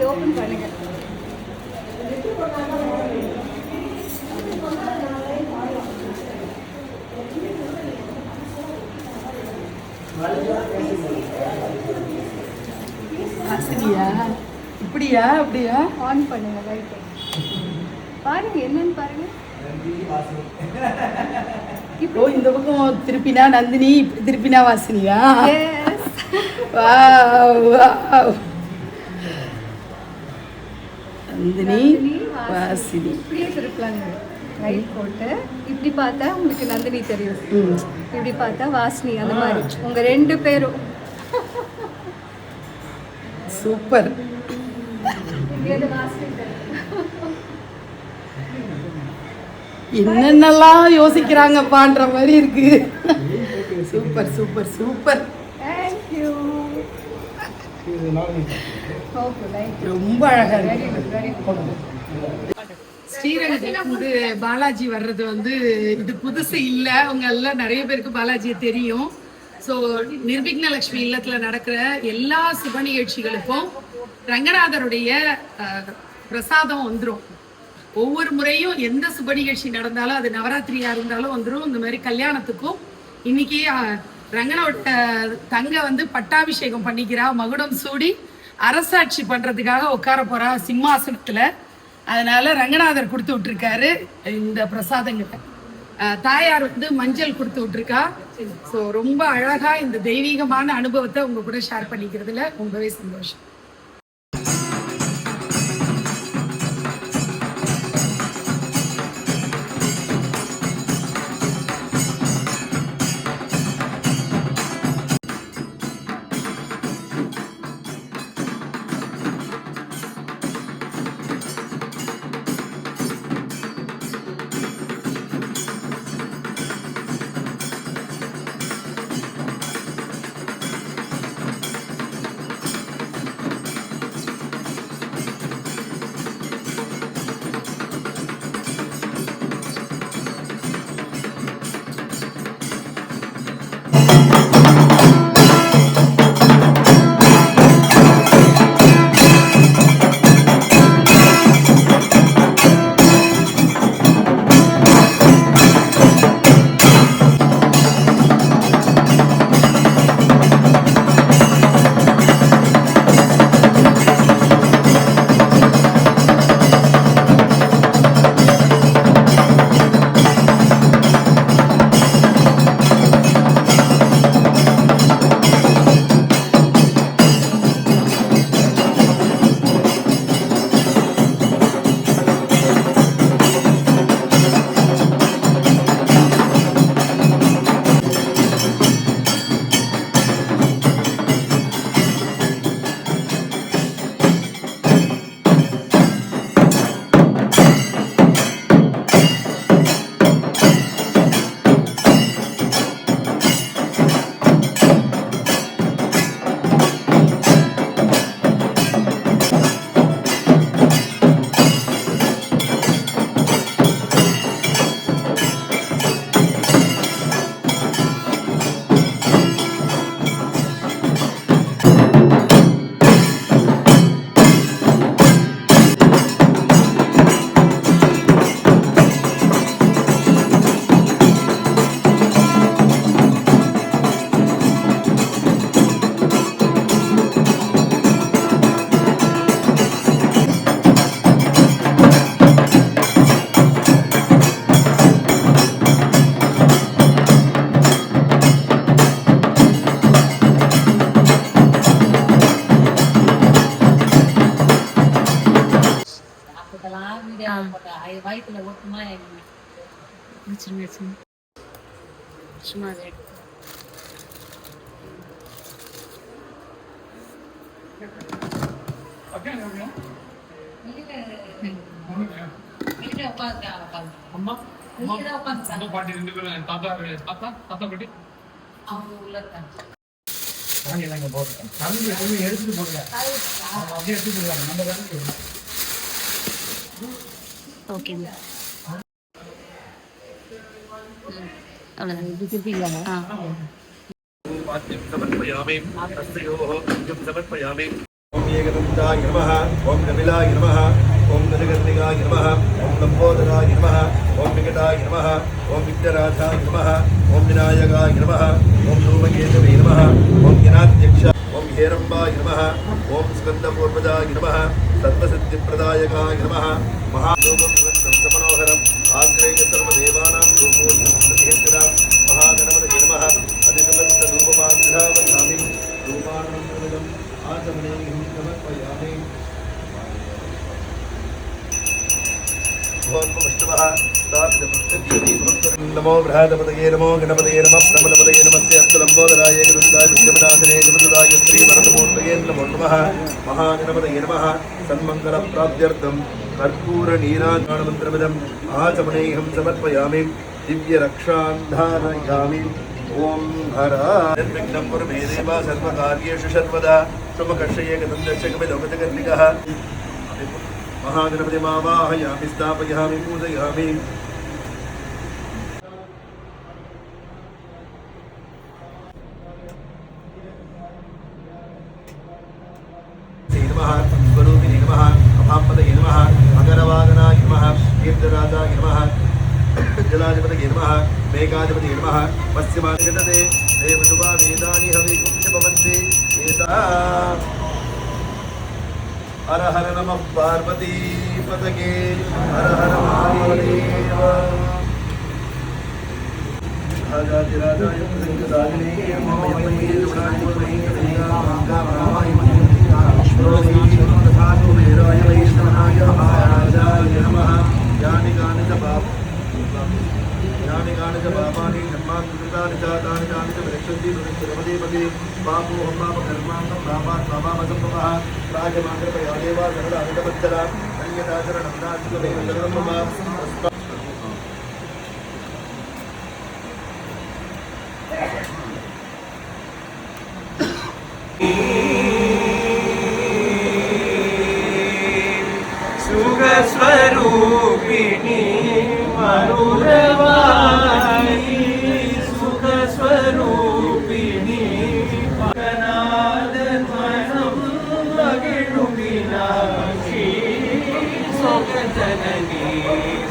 Open பண்ணுங்க. ஹாசினியா இப்படியா அப்படியா? ஆன் பண்ணுங்க லைட். பாருங்க என்னன்னு பாருங்க. இப்போ இந்த பக்கம் திருப்பினா நந்தினி, இப்படி திருப்பினா வாசினியா? Yes. நந்தினி வாசினி இப்படியே திருப்பலாங்க. லைட் போட்டு இப்படி பார்த்தா உங்களுக்கு நந்தினி தெரியும், இப்படி பார்த்தா வாசினி. அந்த மாதிரி உங்க 2 பேரும். சூப்பர். என்னென்னலாம் யோசிக்கிறாங்கப்பான்ற மாதிரி இருக்கு. Super super super. தேங்க்யூ. ரொம்ப அழகா இருக்கு. ஸ்ரீரங்கத்துலேருந்து பாலாஜி வர்றது வந்து இது புதுசு இல்லை, அவங்க எல்லாம் நிறைய பேருக்கு பாலாஜியை தெரியும். ஸோ நிர்விக்னலக்ஷ்மி இல்லத்தில் நடக்கிற எல்லா சுப நிகழ்ச்சிகளுக்கும் ரங்கநாதருடைய பிரசாதம் வந்துடும். ஒவ்வொரு முறையும் எந்த சுப நிகழ்ச்சி நடந்தாலும், அது நவராத்திரியா இருந்தாலும் வந்துடும். இந்த மாதிரி கல்யாணத்துக்கும் இன்னைக்கு ரங்கனோட தங்க வந்து பட்டாபிஷேகம் பண்ணிக்கிறா, மகுடம் சூடி அரசாட்சி பண்றதுக்காக உட்கார போறா சிம்மாசனத்துல. அதனால ரங்கநாதர் கொடுத்து விட்டுருக்காரு இந்த பிரசாதங்களை. தாயார் வந்து மஞ்சள் கொடுத்து விட்டுருக்கா. ஸோ ரொம்ப அழகா இந்த தெய்வீகமான அனுபவத்தை உங்க கூட ஷேர் பண்ணிக்கிறதுல ரொம்பவே சந்தோஷம். வயிற்றுல ஒட்டுமா சும்மா அம்மா பாட்டி 2 பேரும் தாத்தா தாத்தா தாத்தா பாட்டி அவங்க உள்ள இருக்காங்க. எடுத்துட்டு போடுங்க, அப்படியே எடுத்துட்டு போடுவாங்க. நம்ம வேலைக்கு ஓகேங்க. அவ்வளோதான். ஓம் ஏகதந்தாய நமः ஓம் கபிலாய நமः ஓம் கஜகர்ணிகாய நமः ஓம் லம்போதராய நமः ஓம் விகடாய நமः ஓம் விக்னராஜாய நமः ஓம் விநாயகாய நமः ஓம் தூமகேதவே நமः ஓம் ஜனாத்யக்ஷ ஓம் ஹேரம்பாய நமः ஓம் ஸ்கந்தபூர்வஜாய நமः சர்வசித்திப்பிரதாயகாய நமः மகாதூபம் சுகந்தம் சமனோகரம் ஆக்ரேய சர்வதேவானாம் ரூபோத்தமம் பிரதிஹேத்திராம் மகாகணபதயே நமः அதிசுகந்த தூபமாக்ராவயாமி தூபானந்தம் ஆசமனேஹம் சமர்ப்பயாமி नमो बृहदपतये नमो गणपतये नमः प्रमदपतये नमस्ते अस्तलम्बोदराय गरुडाय विद्यमनाथने जगदुदाय श्रीवरदमूर्तये नमो नमः महागणपतये नमः सन्मङ्गलप्राप्त्यर्थं कर्पूरनीराजनमन्त्रमिदम् आचमनेऽहं समर्पयामि दिव्यरक्षां धारयामि ॐ हरा निर्विघ्नं कुरु मे देव सर्वकार्येषु सर्वदा शुभकर्षये गतं दर्शकविलोकजगन्निकः महागणपति मावाहयामि स्थापयामि पूजयामि नमः स्वरूपिणे नमः अभापतये नमः मकरवाहनाय नमः कीर्तराजाय नमः जलाधिपतये नमः मेघाधिपतये नमः पश्चिमादिगतते देवदुवा वेदानि हविगुं च भवन्ति एता हर हर नमः पार्वती पतगे हर हर महादेव राजाधिराजाय प्रसंगदायिने ममयमये जुषाणिपुरे कलिकामाङ्गामाय मन्दिराश्वरोधीश्वरधातु वेराय वैष्णवाय महाराजाय नमः यानि कानि च पापानि जन्मान्तकृतानि च तानि तानि च विरक्षन्ति नुरिष्ठरमदेपदे पापो पापकर्माङ्गं पापात् पापामसम्भवः राजमाकृपया देवा सर्वदा अमितवत्सला अन्यदाचरणं नास्तिकमेव सर्वं मम सुखस्वरूपिणी मरुरवाणी सुखस्वरूपिणी मगनादध्वनं मगिळुमिनाक्षी सुखजननी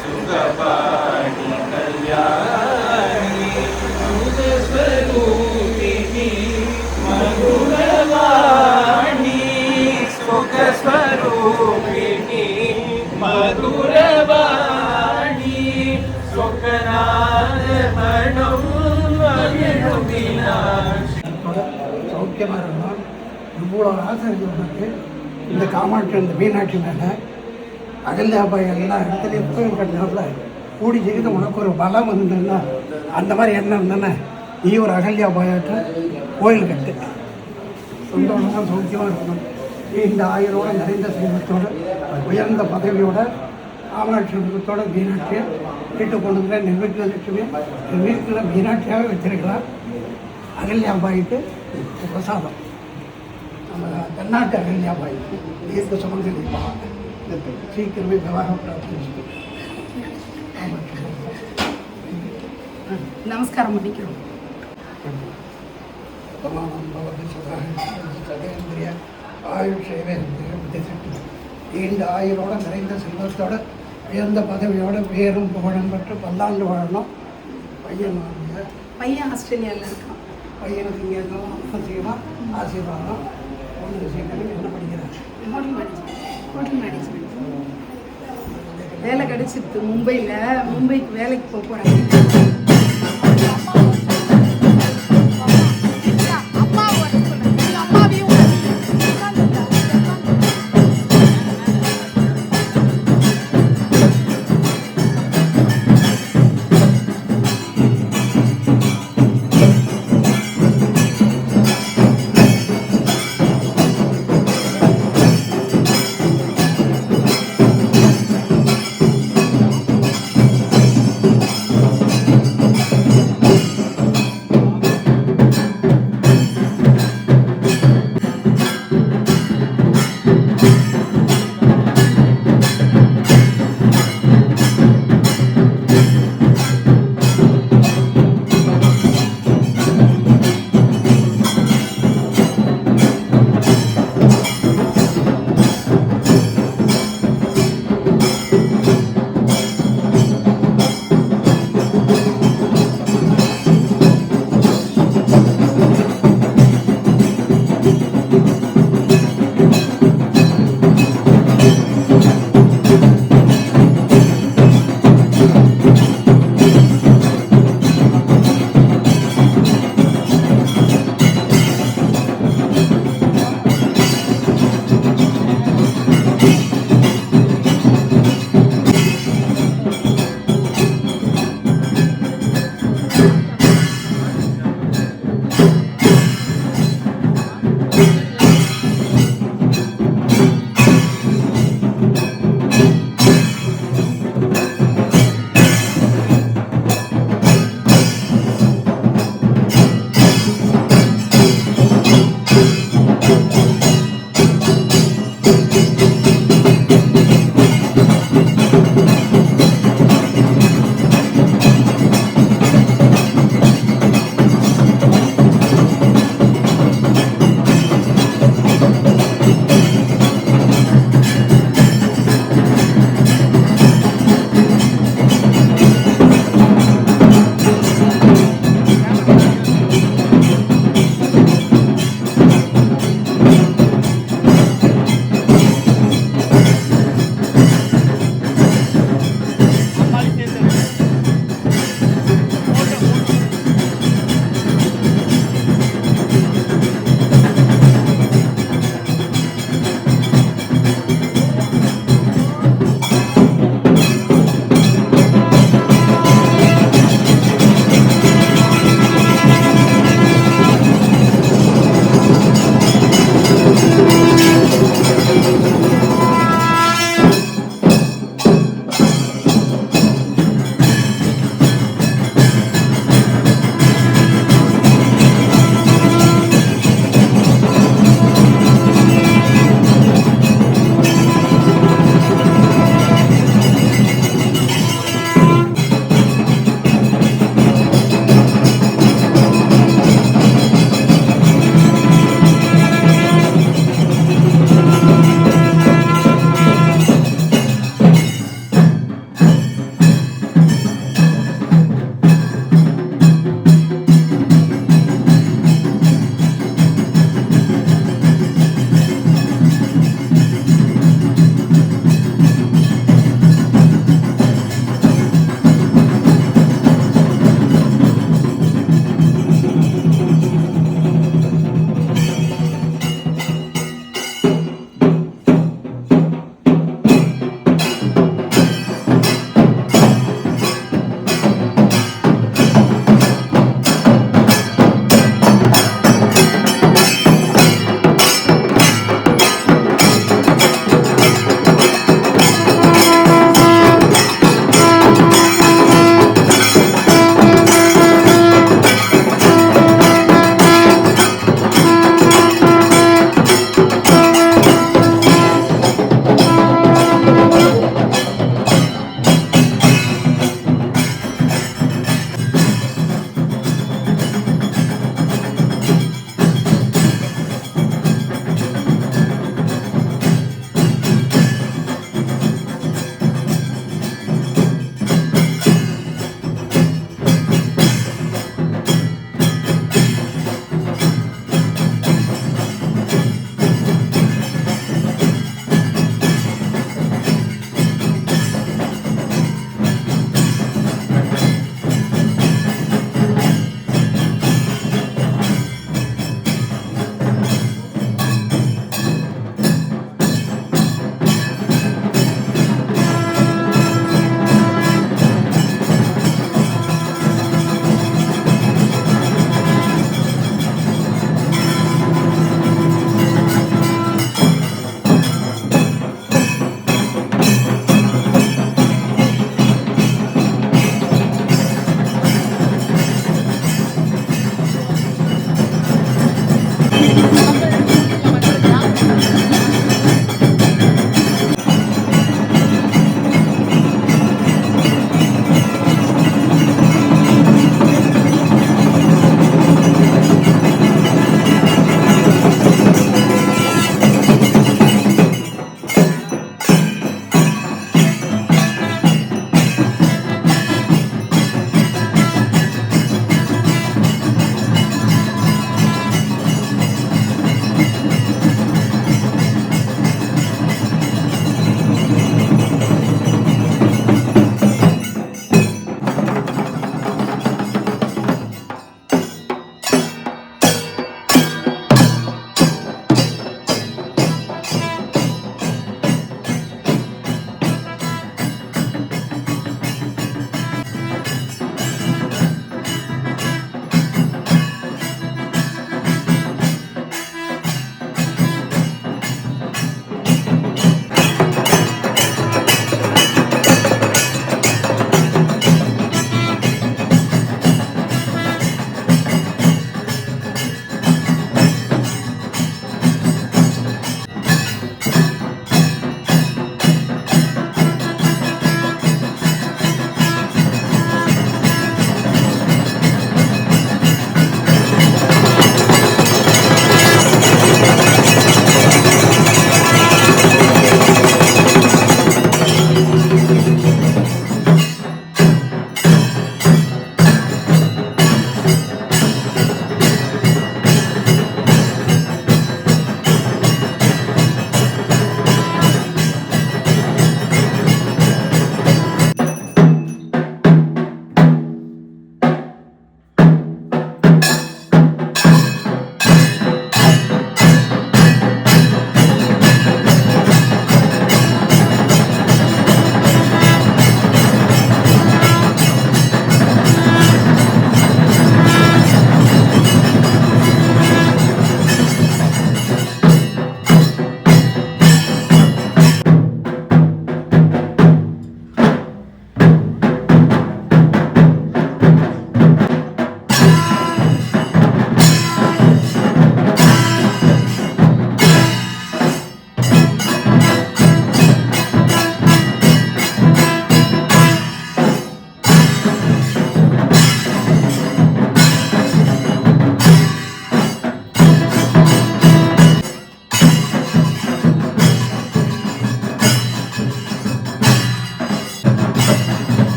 सुखपाणि कल्याणी सुखस्वरूपिणी मरुरवाणी सुखस्वरूपिणी मधुरवाणी सुखनादमणं मगिळुमिनाक्षी சௌக்கியமாக இருந்தோம். இவ்வளோ ஆசை இருந்தவனுக்கு இந்த காமாட்சி இந்த மீனாட்சி மேலே அகல்யாபாய் எல்லா இடத்துலையும் புத்தகம் கட்டினாப்புல கூடி ஜெகித உனக்கு ஒரு பலம் இருந்ததுன்னா அந்த மாதிரி எண்ணம் இருந்தேன்னா நீ ஒரு அகல்யாபாயாட்ட கோயில் கட்டு சந்தோஷமாக சௌக்கியமாக இருக்கணும். நீ இந்த ஆயுளோட நிறைந்த செல்வத்தோட உயர்ந்த பதவியோட காமாட்சி செல்வத்தோட மீனாட்சியை வீட்டு கொண்டு வந்து நிர்விக்ன லட்சுமி நிர்விக்ன மீனாட்சியாகவே வச்சிருக்கலாம். அகல்யாபாய்க்கு பிரசாதம் நம்ம தென்னாட்டு அகல்யாபாய் தீர்க்க சுமந்து சீக்கிரமே விவாகம் பிரார்த்திச்சு நமஸ்காரம் பண்ணிக்கிறோம். சதேந்திரிய ஆயுஷேவேந்திரிய நீண்ட ஆயுளோட நிறைந்த செல்வத்தோட உயர்ந்த பதவியோட பேரும் புகழும் பெற்று பல்லாண்டு வாழணும். பையன் ஆஸ்திரேலியாவில் இருக்கான். பையனுக்கு இங்கே இருந்தாலும் அம்மா செய்யலாம் ஆசீர்வாதம். ஒன்று சீக்கிரம் என்ன படிக்கிறாங்க? ஹோட்டல் மேனேஜ்மெண்ட் வேலை கிடைச்சிருக்கு மும்பையில். மும்பைக்கு வேலைக்கு போக போகிறாங்க.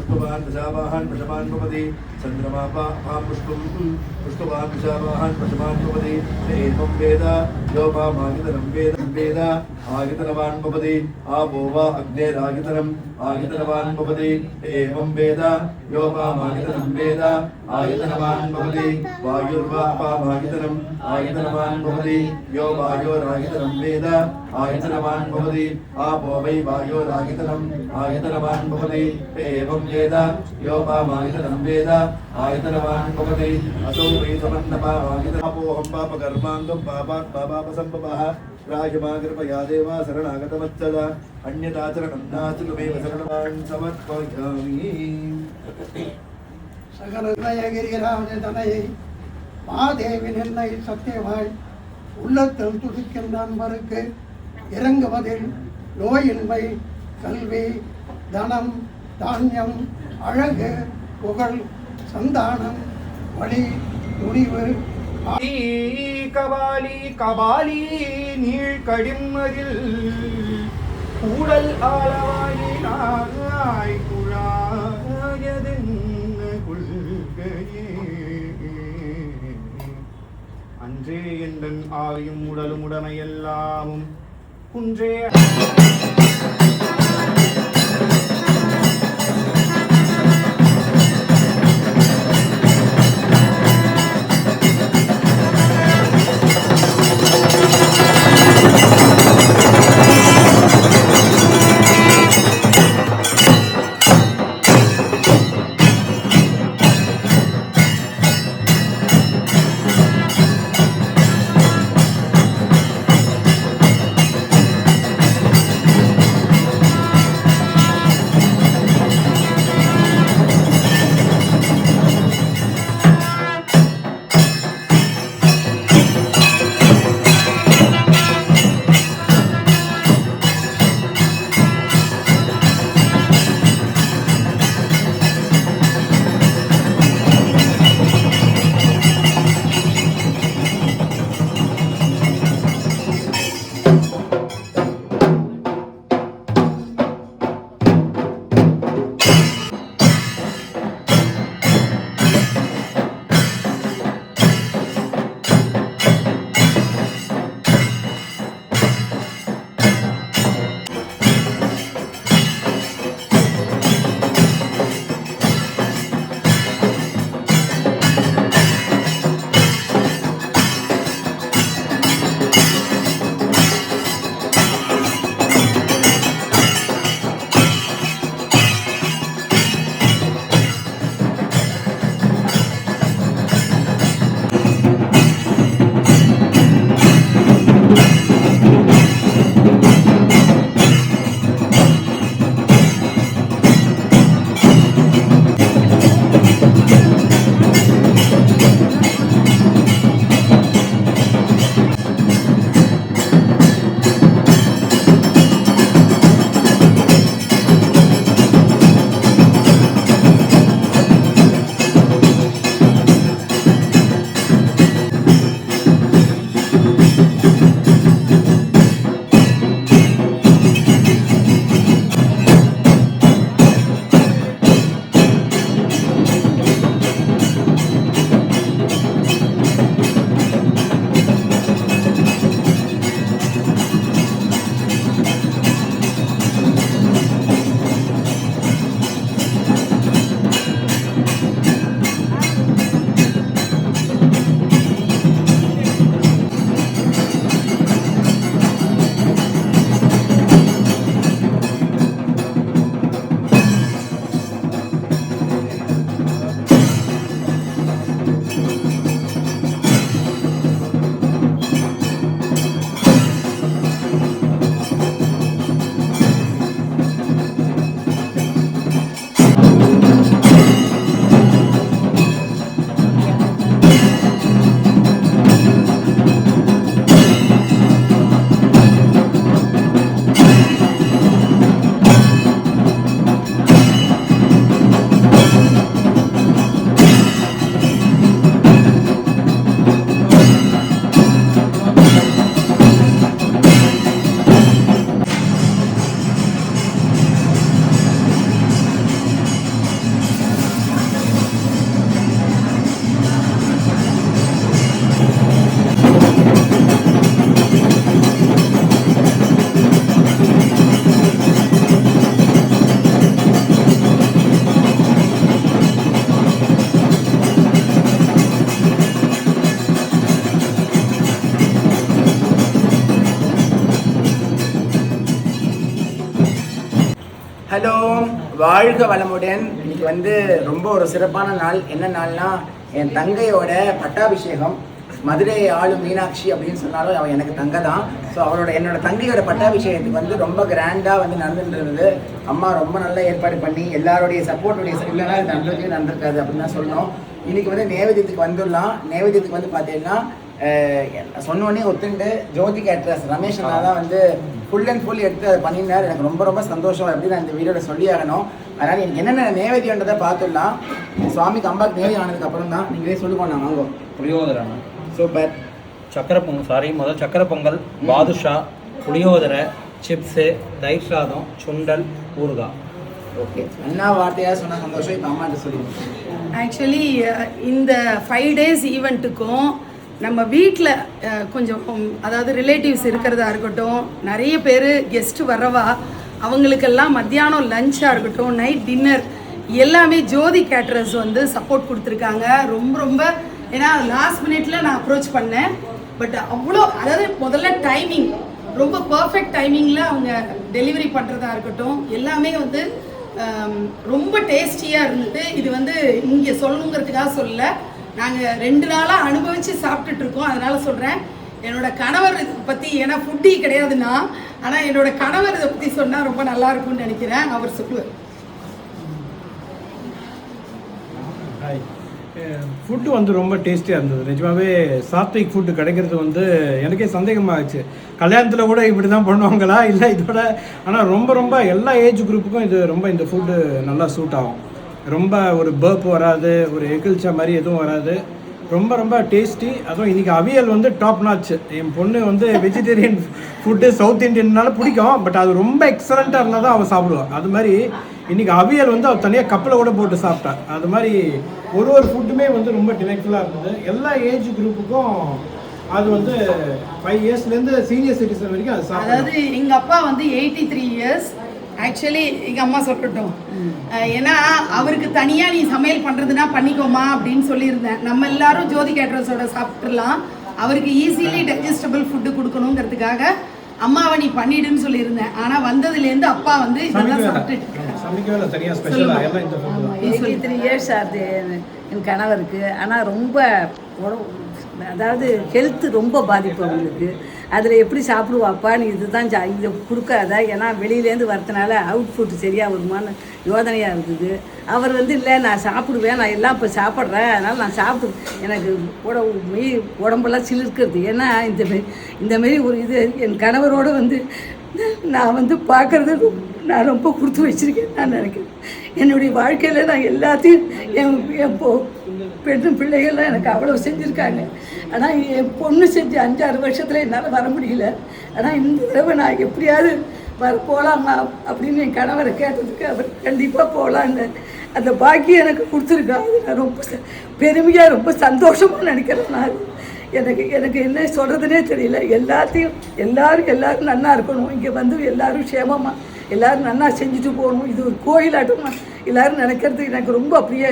पुष्पवान् दशावाहान् वशमान् भवति चन्द्रमा पां पुष्पवान् दशावाहान् वशमान् भवति एवं वेद यो मागितरं वेद आगितरवान् भवति आपो वा अग्नेरागितरम् आगितरवान् भवति एवं वेद यो मागितरं वेद आगितरवान् भवति वायुर्वा अपामागितरम् आगितरवान् भवति यो वायोरागितरं वेद आगितरवान् भवति आपो वै वायोरागितरम् आगितरवान् भवति एवं वेद यो मागितरं वेद आगितरवान् भवति असौ वै समन्नपामागितरापोऽहं पापकर्माङ्गं पापात् पापापसम्पवः राजमा कृपया देवा शरणागतवत्सल अन्यदाचरणं नाचुमेव शरणवान् समर्पयामि சகல கிரிராஜ தனையை மாதேவி நின்னை சத்தியமாய் உள்ளத்தில் துடிக்கின்ற அன்பருக்கு இறங்குவதில் நோயின்மை கல்வி தனம் தானியம் அழகு புகழ் சந்தானம் வழி துணிவு கபாலி கபாலி நீள் கடிமதில் கூடல் ஆளவாயினாய் குழாயதென்ன கொள்கையே அன்றே எந்தன் ஆவியும் உடலும் உடமையெல்லாமும் குன்றே வாழ்க வளமுடன். இன்னைக்கு வந்து ரொம்ப ஒரு சிறப்பான நாள். என்ன நாள்னா என் தங்கையோட பட்டாபிஷேகம். மதுரை ஆளும் மீனாட்சி அப்படின்னு சொன்னாலும் அவன் எனக்கு தங்கை தான். ஸோ என்னோட தங்கையோட பட்டாபிஷேகத்துக்கு வந்து ரொம்ப கிராண்டாக வந்து நடந்துட்டு இருந்தது. அம்மா ரொம்ப நல்லா ஏற்பாடு பண்ணி எல்லாருடைய சப்போர்ட்டுடைய இல்லைன்னா இது நடந்திருக்காது அப்படின்னு தான் சொல்லணும். இன்னைக்கு வந்து நேவேத்தியத்துக்கு வந்துடலாம். நேவேத்தியத்துக்கு வந்து பார்த்தீங்கன்னா சொன்னோடனே ஒத்துண்டு ஜோதி கேட்ரஸ் ரமேஷ் அண்ணா தான் வந்து ஃபுல் அண்ட் ஃபுல் எடுத்து அதை பண்ணியிருந்தார். எனக்கு ரொம்ப ரொம்ப சந்தோஷம் அப்படின்னு நான் இந்த வீடியோட சொல்லி ஆகணும். அதனால் எனக்கு என்னென்ன நேவேத்தியன்றதை பார்த்துடலாம். சுவாமிக்கு அம்பாக்கு நேவேதியம் ஆனதுக்கு அப்புறம் தான் நீங்களே சொல்லுவோம். நான் வாங்குவோம். புளியோதரை சூப்பர். சக்கரை பொங்கல் முதல் சக்கரை பொங்கல், பாதுஷா, புளியோதரை, சிப்ஸு, தயிர் சாதம், சுண்டல், ஊறுகாய். ஓகே, அண்ணா வார்த்தையாக சொன்ன சந்தோஷம். இப்போ அம்மாட்ட சொல்லிடுவோம். ஆக்சுவலி இந்த 5 days ஈவெண்ட்டுக்கும் நம்ம வீட்டில் கொஞ்சம் அதாவது ரிலேட்டிவ்ஸ் இருக்கிறதா இருக்கட்டும், நிறைய பேர் கெஸ்ட்டு வர்றவா, அவங்களுக்கெல்லாம் மத்தியானம் லஞ்சாக இருக்கட்டும், நைட் டின்னர் எல்லாமே ஜோதி கேட்ரஸ் வந்து சப்போர்ட் கொடுத்துருக்காங்க. ரொம்ப ரொம்ப ஏன்னா லாஸ்ட் மினிட்ல நான் அப்ரோச் பண்ணேன். பட் அவ்வளோ அதாவது முதல்ல டைமிங் ரொம்ப பர்ஃபெக்ட் டைமிங்கில் அவங்க டெலிவரி பண்ணுறதா இருக்கட்டும் எல்லாமே வந்து ரொம்ப டேஸ்டியாக இருந்தது. இது வந்து இங்கே சொல்லணுங்கிறதுக்காக சொல்லலை, நாங்கள் 2 நாளாக அனுபவித்து சாப்பிட்டுட்ருக்கோம். அதனால் சொல்கிறேன். என்னோட கணவர் இதை பற்றி, ஏன்னா ஃபுட்டி கிடையாதுன்னா, ஆனால் என்னோட கணவர் இதை பற்றி சொன்னால் ரொம்ப நல்லாயிருக்கும்னு நினைக்கிறேன். அவர் சொல்லுவார். ஃபுட்டு வந்து ரொம்ப டேஸ்டியாக இருந்தது. நிஜமாகவே சாத்விக் ஃபுட்டு கிடைக்கிறது வந்து எனக்கே சந்தேகமாகிடுச்சு. கல்யாணத்தில் கூட இப்படி தான் பண்ணுவாங்களா இல்லை இதோட. ஆனால் ரொம்ப ரொம்ப எல்லா ஏஜ் குரூப்புக்கும் இது ரொம்ப இந்த ஃபுட்டு நல்லா சூட் ஆகும். ரொம்ப ஒரு பர்ப் வராது, ஒரு எகிழ்ச்சா மாதிரி எதுவும் வராது. ரொம்ப ரொம்ப டேஸ்டி. அதுவும் இன்றைக்கி அவியல் வந்து டாப் நாச்சு. என் பொண்ணு வந்து வெஜிடேரியன் ஃபுட்டு சவுத் இண்டியன்னால பிடிக்கும். பட் அது ரொம்ப எக்ஸலண்ட்டாக இருந்தால் தான் அவள் சாப்பிடுவாள். அது மாதிரி இன்றைக்கி அவியல் வந்து அவள் தனியாக கப்பில் கூட போட்டு சாப்பிட்டாள். அது மாதிரி ஒரு ஃபுட்டுமே வந்து ரொம்ப டிலைட்ஃபுல்லாக இருந்தது. எல்லா ஏஜ் குரூப்புக்கும் அது வந்து 5 இயர்ஸ்லேருந்து சீனியர் சிட்டிசன் வரைக்கும் அது சாப்பிடும். அதாவது எங்கள் அப்பா வந்து 83 இயர்ஸ். ஆக்சுவலி எங்கள் அம்மா சொல்லட்டும், ஏன்னா அவருக்கு தனியாக நீ சமையல் பண்ணுறதுனா பண்ணிக்கோமா அப்படின்னு சொல்லியிருந்தேன். நம்ம எல்லாரும் ஜோதி கேட்ரஸோட சாப்பிட்றலாம், அவருக்கு ஈஸிலி டைஜஸ்டபிள் ஃபுட்டு கொடுக்கணுங்கிறதுக்காக அம்மாவை நீ பண்ணிடுன்னு சொல்லியிருந்தேன். ஆனால் வந்ததுலேருந்து அப்பா வந்து இதெல்லாம் சாப்பிட்டுட்டு 83 இயர்ஸ் ஆகுது என் கணவருக்கு. ஆனால் ரொம்ப அதாவது ஹெல்த்து ரொம்ப பாதிப்பு அவங்களுக்கு. அதில் எப்படி சாப்பிடுவாப்பா நீ இதுதான் இதை கொடுக்காத, ஏன்னா வெளியிலேருந்து வரதுனால அவுட் ஃபுட்டு சரியாக வருமானு யோசனையாக இருந்தது. அவர் வந்து இல்லை நான் சாப்பிடுவேன், நான் எல்லாம் இப்போ சாப்பிட்றேன், அதனால் நான் சாப்பிடு எனக்கு உடம்பெல்லாம் சிலிர்க்கிறது. ஏன்னா இந்தமாரி ஒரு இது என் கணவரோடு வந்து நான் வந்து பார்க்குறது நான் ரொம்ப கொடுத்து வச்சுருக்கேன் நான் நினைக்கிறேன். என்னுடைய வாழ்க்கையில் நான் எல்லாத்தையும் என் பெண்ணு பிள்ளைகள்லாம் எனக்கு அவ்வளோ செஞ்சுருக்காங்க. ஆனால் என் பொண்ணு செஞ்சு 5-6 வருஷத்தில் என்னால் வர முடியல. ஆனால் இந்த தடவை நான் எப்படியாவது போகலாமா அப்படின்னு என் கணவரை கேட்டதுக்கு அவர் கண்டிப்பாக போகலான்னு அந்த பாக்கியம் எனக்கு கொடுத்துருக்கா. அது நான் ரொம்ப பெருமையாக ரொம்ப சந்தோஷமாக நினைக்கிறேன். நான் எனக்கு என்ன சொல்கிறதுனே தெரியல. எல்லாரும் நன்னா இருக்கணும், இங்கே வந்து எல்லாரும் க்ஷேமமாக எல்லோரும் நன்னா செஞ்சுட்டு போகணும். இது ஒரு கோயிலாட்டம் எல்லோரும் நினைக்கிறது எனக்கு ரொம்ப அப்படியே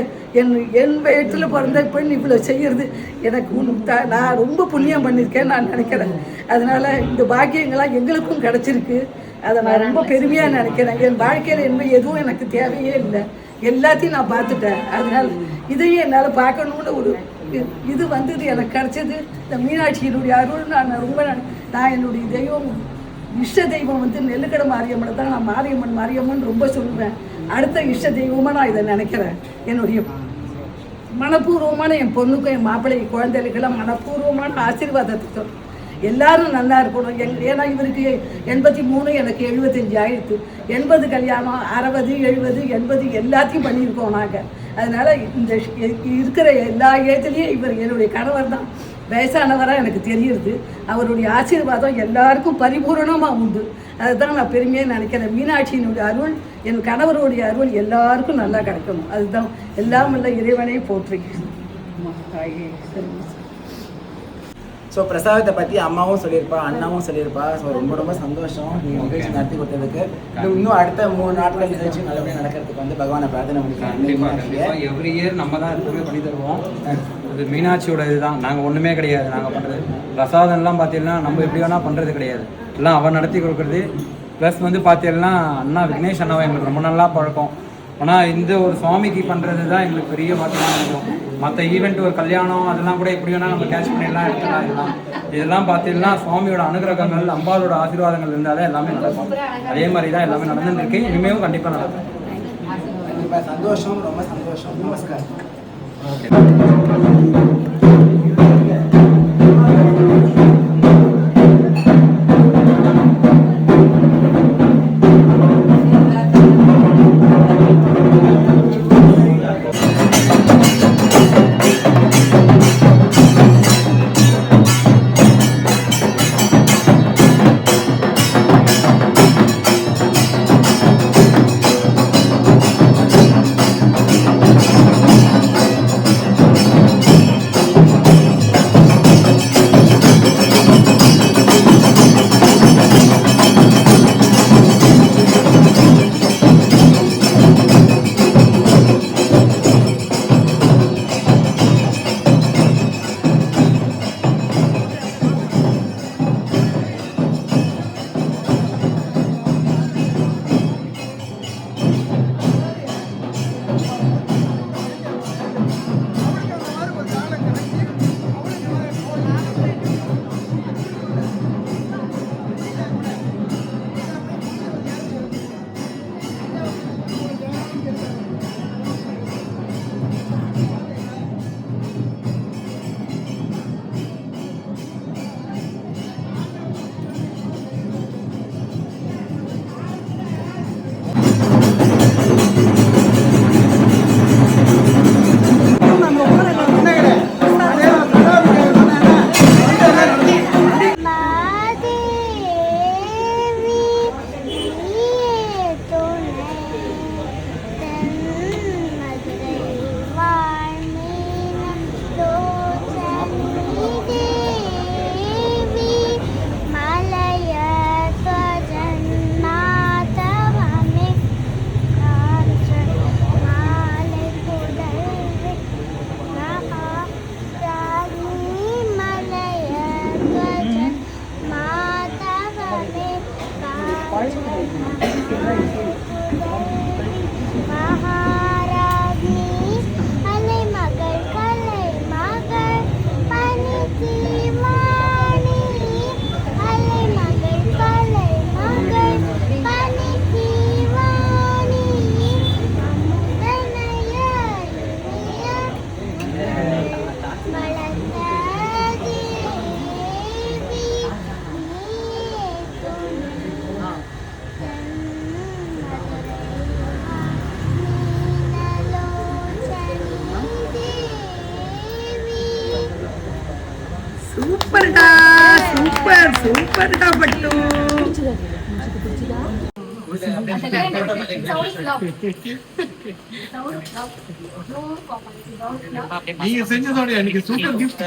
என் வயிற்றில் பிறந்த பெண் இவ்வளோ செய்கிறது எனக்கு நான் ரொம்ப புண்ணியம் பண்ணியிருக்கேன் நான் நினைக்கிறேன். அதனால் இந்த பாக்கியங்கள்லாம் எங்களுக்கும் கிடச்சிருக்கு. அதை நான் ரொம்ப பெருமையாக நினைக்கிறேன். என் வாழ்க்கையில் எதுவும் எனக்கு தேவையே இல்லை, எல்லாத்தையும் நான் பார்த்துட்டேன். அதனால் இதையும் என்னால் பார்க்கணுன்னு ஒரு இது வந்தது எனக்கு கிடச்சது. இந்த மீனாட்சியினுடைய அருள் நான் ரொம்ப நான் என்னுடைய தெய்வம் இஷ்ட தெய்வம் வந்து நெல்லுக்கடை மாரியம்மனை தான் நான் மாரியம்மன் ரொம்ப சொல்லுவேன். அடுத்த இஷ்ட தெய்வமாக நான் இதை நினைக்கிறேன். என்னுடைய மனப்பூர்வமான என் பொண்ணுக்கும் என் மாப்பிள்ளை குழந்தைகளுக்கெல்லாம் மனப்பூர்வமான ஆசீர்வாதத்தை சொல்லுவேன். எல்லாரும் நல்லா இருக்கணும். ஏன்னா இவருக்கு 83, எனக்கு 75 ஆயிடுச்சு. 80 கல்யாணம், 60, 70, 80 எல்லாத்தையும் பண்ணியிருக்கோம் நாங்கள். அதனால் இந்த இருக்கிற எல்லா ஏஜ்லேயும் இவர் என்னுடைய கணவர் தான் வயசானவராக எனக்கு தெரியுது. அவருடைய ஆசீர்வாதம் எல்லாருக்கும் பரிபூரணமாக உண்டு. அதுதான் நான் பெருமையாக நினைக்கிறேன். மீனாட்சியினுடைய அருள், என் கணவருடைய அருள் எல்லாருக்கும் நல்லா கிடைக்கணும். அதுதான் எல்லாம் இல்லை இறைவனை போற்றிருக்கேன். ஸோ பிரசாதத்தை பற்றி அம்மாவும் சொல்லியிருப்பா, அண்ணாவும் சொல்லியிருப்பா. ஸோ ரொம்ப ரொம்ப சந்தோஷம் நீங்கள் நிகழ்ச்சி நடத்தி கொடுத்ததுக்கு. இன்னும் அடுத்த 3 நாட்கள் நிகழ்ச்சி நல்லபடியாக நடக்கிறதுக்கு வந்து பகவானை பிரார்த்தனை பண்ணிக்கலாம். எவ்ரி இயர் நம்ம தான் எப்பவுமே பண்ணி தருவோம். இது மீனாட்சியோட இதுதான். நாங்கள் ஒன்றுமே கிடையாது நாங்கள் பண்ணுறது. பிரசாதம்லாம் பார்த்தீங்கன்னா நம்ம எப்படி வேணால் பண்ணுறது கிடையாது, எல்லாம் அவன் நடத்தி கொடுக்குறது. ப்ளஸ் வந்து பார்த்தீங்கன்னா அண்ணா விக்னேஷ் அண்ணாவை எங்களுக்கு ரொம்ப நல்லா பழக்கம். ஆனால் இந்த ஒரு சுவாமிக்கு பண்ணுறது தான் எங்களுக்கு பெரிய பாக்கியமாக இருக்கும். மற்ற ஈவெண்ட் ஒரு கல்யாணம் அதெல்லாம் கூட எப்படி வேணால் நம்ம கேட்ச் பண்ணிடலாம் எடுத்துக்கலாம். இதெல்லாம் பார்த்தீங்கன்னா சுவாமியோட அனுகிரகங்கள் அம்பாலோட ஆசீர்வாதங்கள் இருந்தாலே எல்லாமே நடக்கும். அதே மாதிரி தான் எல்லாமே நடந்துருக்கு. இனிமேலும் கண்டிப்பாக நடக்கும். கண்டிப்பாக சந்தோஷம், ரொம்ப சந்தோஷம். நமஸ்காரம். சூப்பர்டா, சூப்பர் சூப்பர்டா பட்டு. நீங்க செஞ்சதோட எனக்கு சூப்பர் கிஃப்ட்.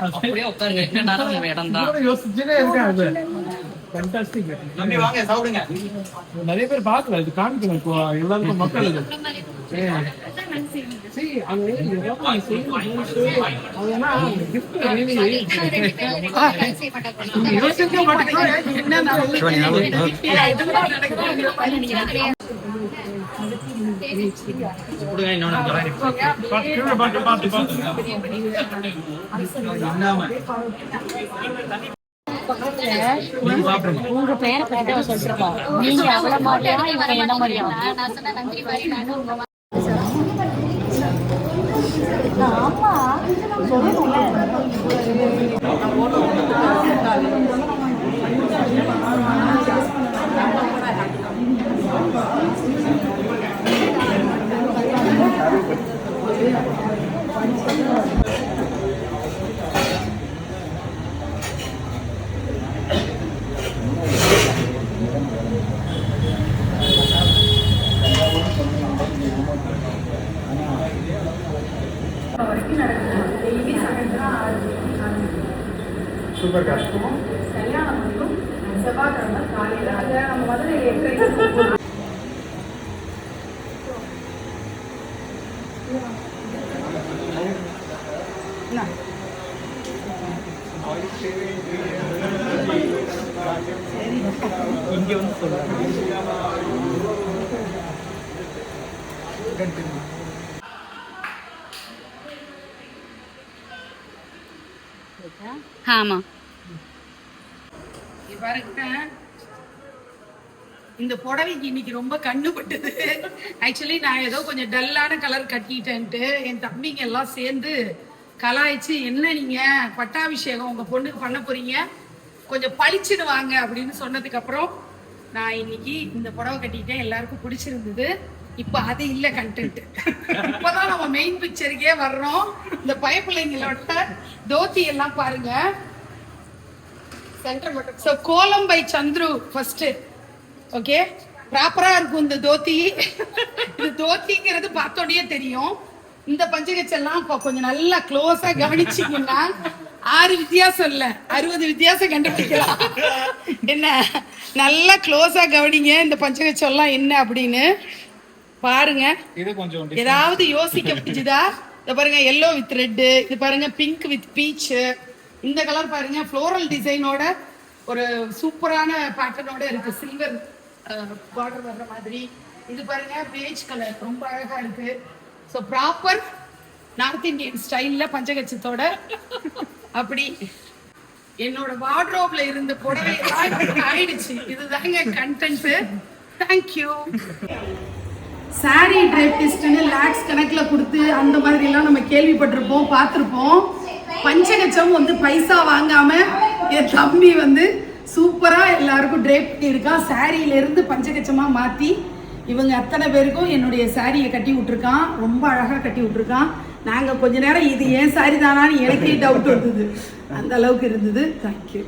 அப்படியே உட்காருங்க, என்ன நடந்த இடம் தான் யோசிச்சுட்டே இருக்கேன். அது ஃபேண்டாஸ்டிக். வாங்க சாப்பிடுங்க. நிறைய பேர் பார்க்கல, இது காமிக்கணும் இப்போ எல்லாருக்கும் மக்களுக்கு. உங்க பேரை பேர சொல்லிருக்கோம். நீங்க அவ்வளவு மாதிரியா இவங்க என்ன மாதிரியா? ஆமா சொல்லணும்ல. Super cost. கல்யாணம் மட்டும் செவ்வாய்க்கிழமை காலையில அதை நம்ம மதுரை இங்க வந்து சொல்லுங்க. கண்டினியூ. ஆமா பாருங்க, இந்த புடவைக்கு இன்னைக்கு ரொம்ப கண்ணுபட்டது. ஆக்சுவலி நான் ஏதோ கொஞ்சம் டல்லான கலர் கட்டிட்டேன்ட்டு என் தம்பிங்க எல்லாம் சேர்ந்து கலாய்ச்சி, என்ன நீங்க பட்டாபிஷேகம் உங்க பொண்ணுக்கு பண்ண போறீங்க, கொஞ்சம் பளிச்சுன்னு வாங்க அப்படின்னு சொன்னதுக்கு அப்புறம் நான் இன்னைக்கு இந்த புடவை கட்டிட்டேன். எல்லாருக்கும் பிடிச்சிருந்தது. இப்ப அது இல்ல கண்டென்ட். இப்பதான் நம்ம மெயின் பிக்சருக்கே வர்றோம். இந்த பயப்பிள்ளைங்களோட தோத்தி எல்லாம் பாருங்க. So, கோலம் பை சந்துரு ஃபர்ஸ்ட். ஓகே, ப்ராப்பரா இருக்கும் இந்த தோத்தி. இது தோத்திங்கிறது பார்த்தோன்னே தெரியும். இந்த பஞ்சகச்செல்லாம் இப்போ கொஞ்சம் நல்லா க்ளோஸா கவனிச்சிங்கன்னா 6 வித்தியாசம் இல்ல 60 வித்தியாசம் கண்டுபிடிக்கலாம். என்ன, நல்லா க்ளோஸா கவனிங்க இந்த பஞ்சகச்செல்லாம் என்ன அப்படின்னு பாருங்க. இது கொஞ்சம் ஏதாவது யோசிக்க முடிஞ்சுதா? இத பாருங்க, எல்லோ வித் ரெட், இது பாருங்க பிங்க் வித் பீச், இந்த கலர் பாருங்க ஃப்ளோரல் டிசைனோட ஒரு சூப்பரான பேட்டர்னோட இருக்கு, சில்வர் பார்டர் வர்ற மாதிரி. இது பாருங்க பேஜ் கலர், ரொம்ப அழகா இருக்கு. ஸோ ப்ராப்பர் நார்த் இந்தியன் ஸ்டைல்ல பஞ்சகச்சத்தோட. அப்படி என்னோட வார்ட்ரோப்ல இருந்த புடவை ஆயிடுச்சு. இதுதாங்க கண்டென்ட். தேங்க்யூ. சாரி டிரெப்டிஸ்ட்னு லேக்ஸ் கணக்கில் கொடுத்து அந்த மாதிரிலாம் நம்ம கேள்விப்பட்டிருப்போம், பார்த்துருப்போம். பஞ்சகச்சம் வந்து பைசா வாங்காம என் தம்பி வந்து சூப்பரா எல்லாருக்கும் ட்ரேப் பண்ணியிருக்கான். சாரியில இருந்து பஞ்சகச்சமா மாத்தி இவங்க அத்தனை பேருக்கும் என்னுடைய சாரியை கட்டி விட்டுருக்கான். ரொம்ப அழகா கட்டி விட்டுருக்கான். நாங்க கொஞ்ச நேரம் இது ஏன் சாரி தானான்னு எனக்கே டவுட் வந்தது, அந்த அளவுக்கு இருந்தது. தேங்க்யூ.